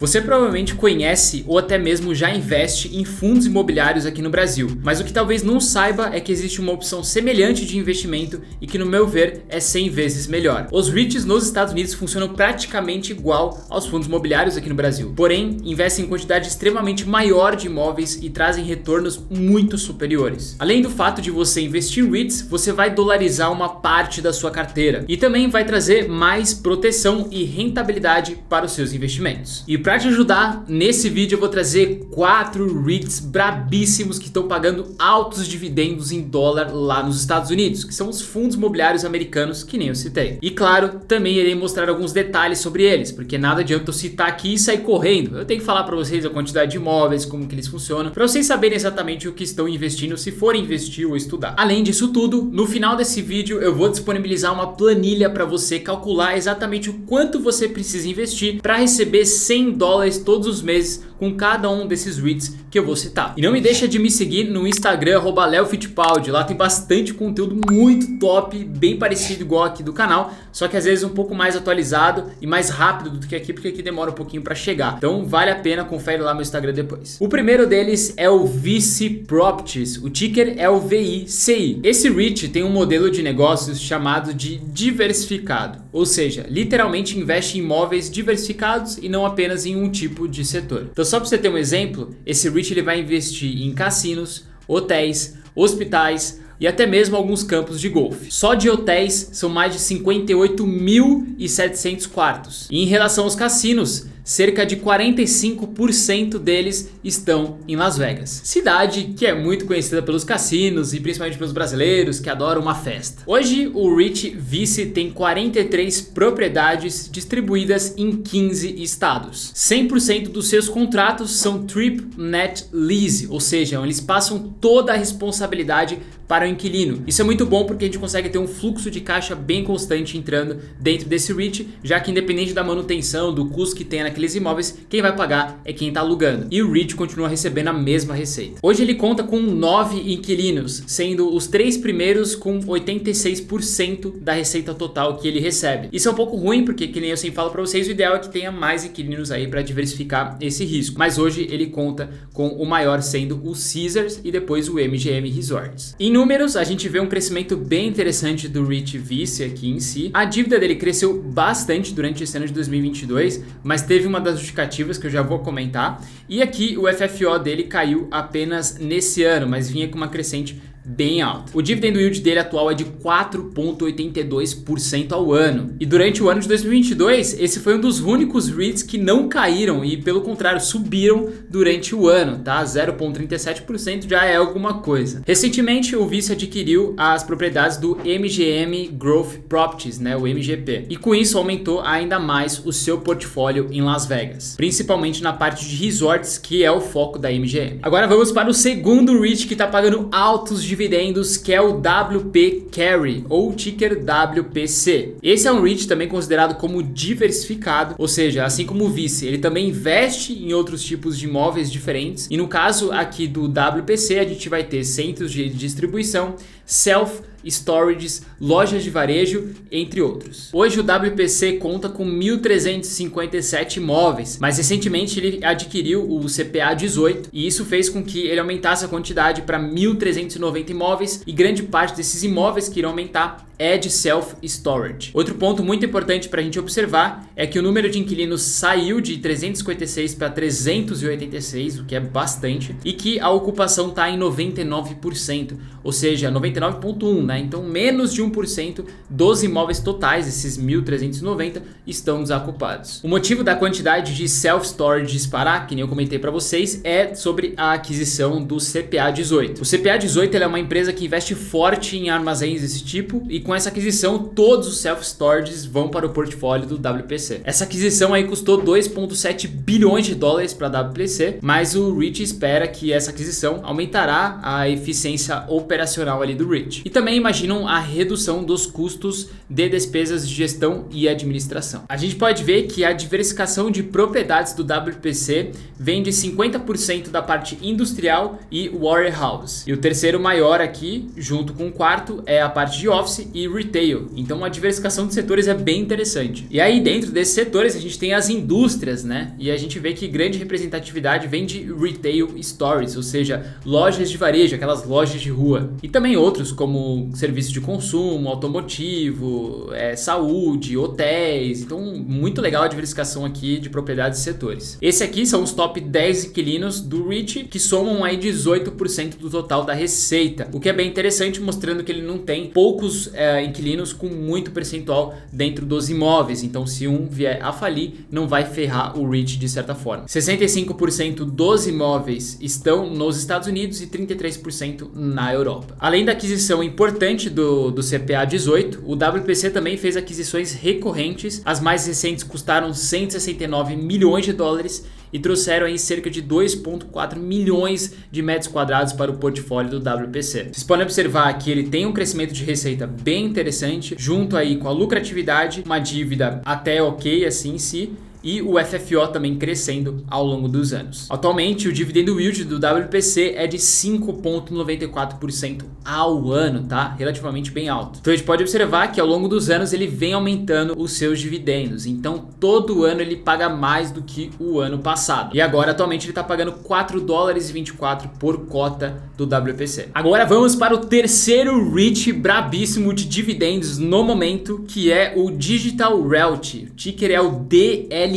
Você provavelmente conhece ou até mesmo já investe em fundos imobiliários aqui no Brasil, mas o que talvez não saiba é que existe uma opção semelhante de investimento e que, no meu ver, é 100 vezes melhor. Os REITs nos Estados Unidos funcionam praticamente igual aos fundos imobiliários aqui no Brasil, porém investem em quantidade extremamente maior de imóveis e trazem retornos muito superiores. Além do fato de você investir em REITs, você vai dolarizar uma parte da sua carteira e também vai trazer mais proteção e rentabilidade para os seus investimentos. E para te ajudar, nesse vídeo eu vou trazer 4 REITs brabíssimos que estão pagando altos dividendos em dólar lá nos Estados Unidos, que são os fundos imobiliários americanos que nem eu citei. E claro, também irei mostrar alguns detalhes sobre eles, porque nada adianta eu citar aqui e sair correndo. Eu tenho que falar para vocês a quantidade de imóveis, como que eles funcionam, para vocês saberem exatamente o que estão investindo, se forem investir ou estudar. Além disso tudo, no final desse vídeo eu vou disponibilizar uma planilha para você calcular exatamente o quanto você precisa investir para receber $100 todos os meses com cada um desses REITs que eu vou citar. E não me deixa de me seguir no Instagram @leofittipaldi. Lá tem bastante conteúdo muito top, bem parecido igual aqui do canal, só que às vezes um pouco mais atualizado e mais rápido do que aqui, porque aqui demora um pouquinho para chegar. Então vale a pena, confere lá no Instagram depois. O primeiro deles é o VICI Properties. O ticker é o VICI. Esse REIT tem um modelo de negócios chamado de diversificado, ou seja, literalmente investe em imóveis diversificados e não apenas em um tipo de setor. Então, só para você ter um exemplo, esse REIT ele vai investir em cassinos, hotéis, hospitais e até mesmo alguns campos de golfe. Só de hotéis são mais de 58.700 quartos. E em relação aos cassinos, cerca de 45% deles estão em Las Vegas, cidade que é muito conhecida pelos cassinos e principalmente pelos brasileiros que adoram uma festa. Hoje o REIT VICI tem 43 propriedades distribuídas em 15 estados. 100% dos seus contratos são Trip Net Lease, ou seja, eles passam toda a responsabilidade para o inquilino. Isso é muito bom porque a gente consegue ter um fluxo de caixa bem constante entrando dentro desse REIT, já que independente da manutenção, do custo que tem naqueles imóveis, quem vai pagar é quem está alugando. E o REIT continua recebendo a mesma receita. Hoje ele conta com 9 inquilinos, sendo os 3 primeiros com 86% da receita total que ele recebe. Isso é um pouco ruim porque, que nem eu sempre falo para vocês, o ideal é que tenha mais inquilinos aí para diversificar esse risco. Mas hoje ele conta com o maior sendo o Caesars e depois o MGM Resorts. Em números, a gente vê um crescimento bem interessante do REIT VICI aqui em si. A dívida dele cresceu bastante durante esse ano de 2022, mas teve uma das justificativas que eu já vou comentar. E aqui o FFO dele caiu apenas nesse ano, mas vinha com uma crescente bem alta. O dividend yield dele atual é de 4,82% ao ano. E durante o ano de 2022, esse foi um dos únicos REITs que não caíram e, pelo contrário, subiram durante o ano, tá? 0,37% já é alguma coisa. Recentemente, o VICI adquiriu as propriedades do MGM Growth Properties, né? O MGP. E com isso aumentou ainda mais o seu portfólio em Las Vegas, principalmente na parte de resorts, que é o foco da MGM. Agora vamos para o segundo REIT que está pagando altos dividendos, que é o WP Carry, ou ticker WPC. Esse é um REIT também considerado como diversificado, ou seja, assim como o VICI, ele também investe em outros tipos de imóveis diferentes. E no caso aqui do WPC, a gente vai ter centros de distribuição, self-storages, lojas de varejo, entre outros. Hoje o WPC conta com 1.357 imóveis, mas recentemente ele adquiriu o CPA 18 e isso fez com que ele aumentasse a quantidade para 1.390 imóveis e grande parte desses imóveis que irão aumentar é de self-storage. Outro ponto muito importante para a gente observar é que o número de inquilinos saiu de 356 para 386, o que é bastante, e que a ocupação está em 99%, ou seja, 99,1%, né? Então menos de 1% dos imóveis totais, esses 1.390, estão desocupados. O motivo da quantidade de self-storage disparar, que nem eu comentei para vocês, é sobre a aquisição do CPA 18. O CPA 18 é uma empresa que investe forte em armazéns desse tipo e com essa aquisição todos os self-storages vão para o portfólio do WPC. Essa aquisição aí custou 2,7 bilhões de dólares para a WPC, mas o REIT espera que essa aquisição aumentará a eficiência operacional ali do REIT. E também imaginam a redução dos custos de despesas de gestão e administração. A gente pode ver que a diversificação de propriedades do WPC vem de 50% da parte industrial e warehouse. E o terceiro maior aqui, junto com o quarto, é a parte de office e retail. Então a diversificação de setores é bem interessante. E aí dentro desses setores a gente tem as indústrias, né? E a gente vê que grande representatividade vem de retail stores, ou seja, lojas de varejo, aquelas lojas de rua. E também outros como serviços de consumo, automotivo, saúde, hotéis. Então muito legal a diversificação aqui de propriedades e setores. Esse aqui são os top 10 inquilinos do REIT, que somam aí 18% do total da receita, o que é bem interessante, mostrando que ele não tem poucos inquilinos com muito percentual dentro dos imóveis. Então se um vier a falir, não vai ferrar o REIT de certa forma. 65% dos imóveis estão nos Estados Unidos e 33% na Europa. Além da aquisição importante do CPA 18, o WPC também fez aquisições recorrentes. As mais recentes custaram 169 milhões de dólares e trouxeram aí cerca de 2,4 milhões de metros quadrados para o portfólio do WPC. Vocês podem observar que ele tem um crescimento de receita bem interessante, junto aí com a lucratividade, uma dívida até ok assim em si, e o FFO também crescendo ao longo dos anos. Atualmente, o dividendo yield do WPC é de 5,94% ao ano, tá? Relativamente bem alto. Então a gente pode observar que ao longo dos anos ele vem aumentando os seus dividendos. Então todo ano ele paga mais do que o ano passado. E agora atualmente ele está pagando $4,24 por cota do WPC. Agora vamos para o terceiro REIT brabíssimo de dividendos no momento, que é o Digital Realty. O ticker é o DLR.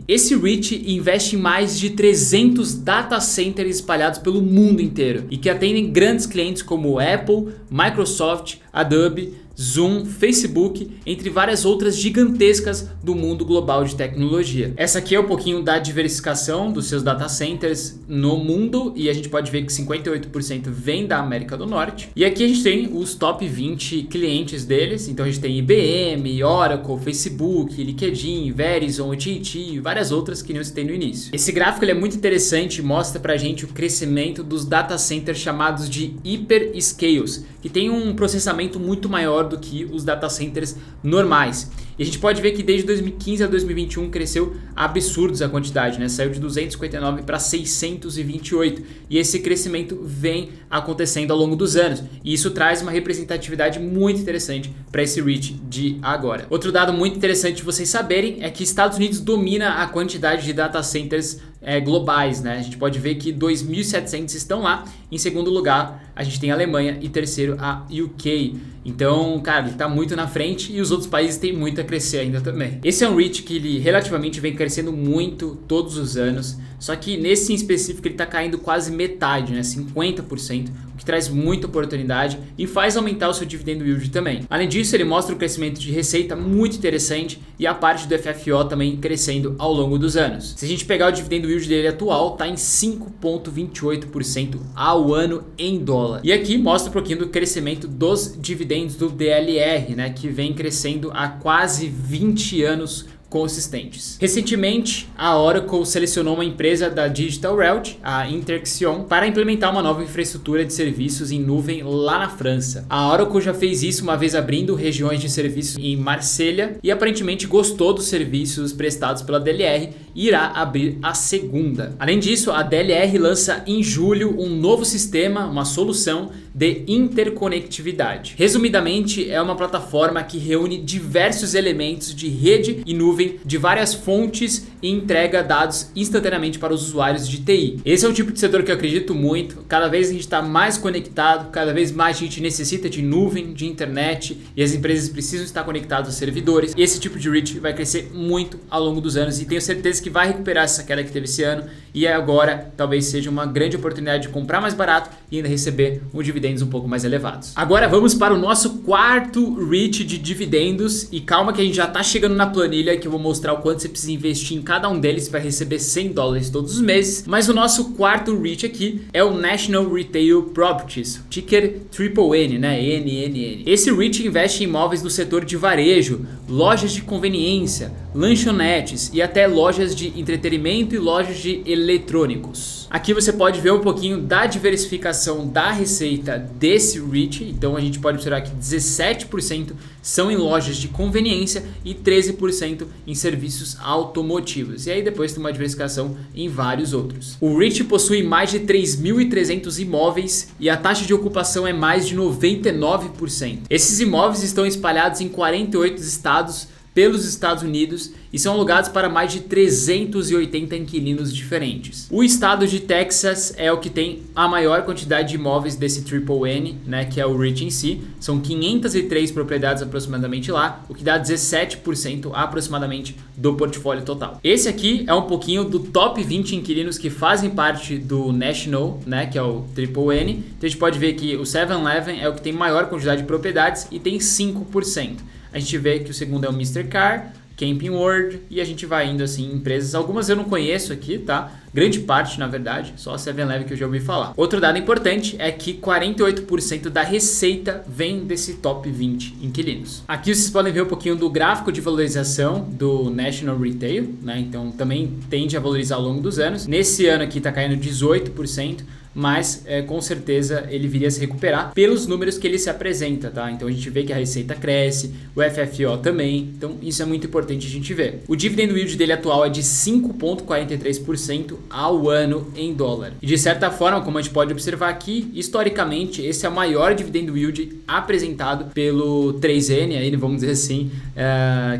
Esse REIT investe em mais de 300 data centers espalhados pelo mundo inteiro e que atendem grandes clientes como Apple, Microsoft, Adobe, Zoom, Facebook, entre várias outras gigantescas do mundo global de tecnologia. Essa aqui é um pouquinho da diversificação dos seus data centers no mundo, e a gente pode ver que 58% vem da América do Norte. E aqui a gente tem os top 20 clientes deles. Então a gente tem IBM, Oracle, Facebook, LinkedIn, Verizon, AT&T e várias outras que nem eu citei no início. Esse gráfico ele é muito interessante e mostra pra gente o crescimento dos data centers chamados de hyperscales, que tem um processamento muito maior do que os data centers normais. E a gente pode ver que desde 2015 a 2021 cresceu absurdos a quantidade, né? Saiu de 259 para 628. E esse crescimento vem acontecendo ao longo dos anos. E isso traz uma representatividade muito interessante para esse REIT de agora. Outro dado muito interessante de vocês saberem é que Estados Unidos domina a quantidade de data centers globais, né? A gente pode ver que 2.700 estão lá. Em segundo lugar, a gente tem a Alemanha e terceiro a UK. Então, cara, ele tá muito na frente e os outros países têm muito a crescer ainda também. Esse é um REIT que ele relativamente vem crescendo muito todos os anos, só que nesse em específico ele tá caindo quase metade, né? 50%, o que traz muita oportunidade e faz aumentar o seu dividendo yield também. Além disso, ele mostra um crescimento de receita muito interessante e a parte do FFO também crescendo ao longo dos anos. Se a gente pegar o dividendo yield dele atual, tá em 5,28% ao ano em dólar. E aqui mostra um pouquinho do crescimento dos dividendos do DLR, né, que vem crescendo há quase 20 anos consistentes. Recentemente, a Oracle selecionou uma empresa da Digital Realty, a Interxion, para implementar uma nova infraestrutura de serviços em nuvem lá na França. A Oracle já fez isso uma vez abrindo regiões de serviços em Marselha e aparentemente gostou dos serviços prestados pela DLR e irá abrir a segunda. Além disso, a DLR lança em julho um novo sistema, uma solução de interconectividade. Resumidamente, é uma plataforma que reúne diversos elementos de rede e nuvem de várias fontes e entrega dados instantaneamente para os usuários de TI. Esse é um tipo de setor que eu acredito muito. Cada vez a gente está mais conectado, cada vez mais a gente necessita de nuvem, de internet, e as empresas precisam estar conectadas aos servidores. E esse tipo de REIT vai crescer muito ao longo dos anos e tenho certeza que vai recuperar essa queda que teve esse ano, e agora talvez seja uma grande oportunidade de comprar mais barato e ainda receber dividendos um pouco mais elevados. Agora vamos para o nosso quarto REIT de dividendos, e calma que a gente já está chegando na planilha que eu vou mostrar o quanto você precisa investir em cada um deles para receber $100 todos os meses. Mas o nosso quarto REIT aqui é o National Retail Properties, ticker NN, né? NNN. Esse REIT investe em imóveis do setor de varejo, lojas de conveniência, lanchonetes e até lojas de entretenimento e lojas de eletrônicos. Aqui você pode ver um pouquinho da diversificação da receita desse REIT. Então a gente pode observar que 17% são em lojas de conveniência e 13% em serviços automotivos. E aí depois tem uma diversificação em vários outros. O REIT possui mais de 3.300 imóveis e a taxa de ocupação é mais de 99%. Esses imóveis estão espalhados em 48 estados pelos Estados Unidos e são alugados para mais de 380 inquilinos diferentes. O estado de Texas é o que tem a maior quantidade de imóveis desse Triple N, né, que é o REIT em si. São 503 propriedades aproximadamente lá, o que dá 17% aproximadamente do portfólio total. Esse aqui é um pouquinho do top 20 inquilinos que fazem parte do National, né, que é o Triple N. Então a gente pode ver que o 7-Eleven é o que tem maior quantidade de propriedades e tem 5%. A gente vê que o segundo é o Mr. Car, Camping World, e a gente vai indo assim em empresas. Algumas eu não conheço aqui, tá? Grande parte, na verdade, só a 7-Eleven que eu já ouvi falar. Outro dado importante é que 48% da receita vem desse top 20 inquilinos. Aqui vocês podem ver um pouquinho do gráfico de valorização do National Retail, né? Então também tende a valorizar ao longo dos anos. Nesse ano aqui está caindo 18%. Mas com certeza ele viria a se recuperar pelos números que ele se apresenta, tá? Então a gente vê que a receita cresce, o FFO também, então isso é muito importante a gente ver. O dividend yield dele atual é de 5,43% ao ano em dólar. E de certa forma, como a gente pode observar aqui, historicamente esse é o maior dividend yield apresentado pelo 3N, aí vamos dizer assim,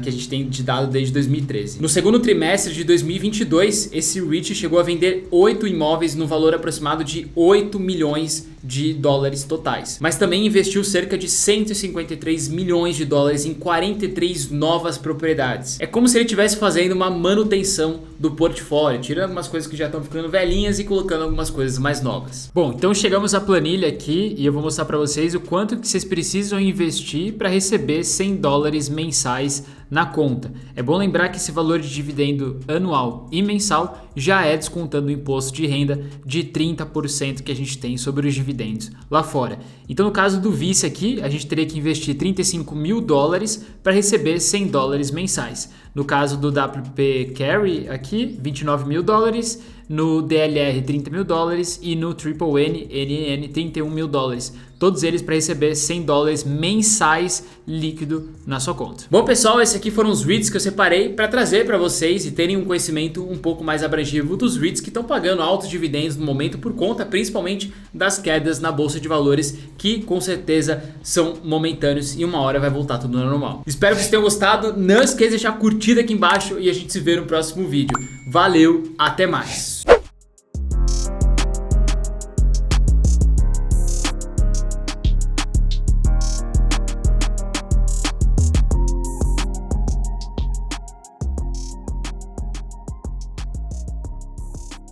que a gente tem de dado desde 2013. No segundo trimestre de 2022, esse REIT chegou a vender 8 imóveis no valor aproximado de 8 milhões de dólares totais, mas também investiu cerca de 153 milhões de dólares em 43 novas propriedades. É como se ele estivesse fazendo uma manutenção do portfólio, tirando algumas coisas que já estão ficando velhinhas e colocando algumas coisas mais novas. Bom, então chegamos à planilha aqui e eu vou mostrar para vocês o quanto que vocês precisam investir para receber 100 dólares mensais na conta. É bom lembrar que esse valor de dividendo anual e mensal já é descontando o imposto de renda de 30% que a gente tem sobre os dividendos lá fora. Então no caso do Vice aqui, a gente teria que investir 35 mil dólares para receber 100 dólares mensais. No caso do WP Carry aqui, 29 mil dólares, no DLR 30 mil dólares e no Triple N, NN 31 mil dólares. Todos eles para receber 100 dólares mensais líquido na sua conta. Bom pessoal, esses aqui foram os REITs que eu separei para trazer para vocês e terem um conhecimento um pouco mais abrangível dos REITs que estão pagando altos dividendos no momento por conta principalmente das quedas na bolsa de valores que com certeza são momentâneos e uma hora vai voltar tudo ao normal. Espero que vocês tenham gostado, não esqueça de deixar curtida aqui embaixo e a gente se vê no próximo vídeo. Valeu, até mais!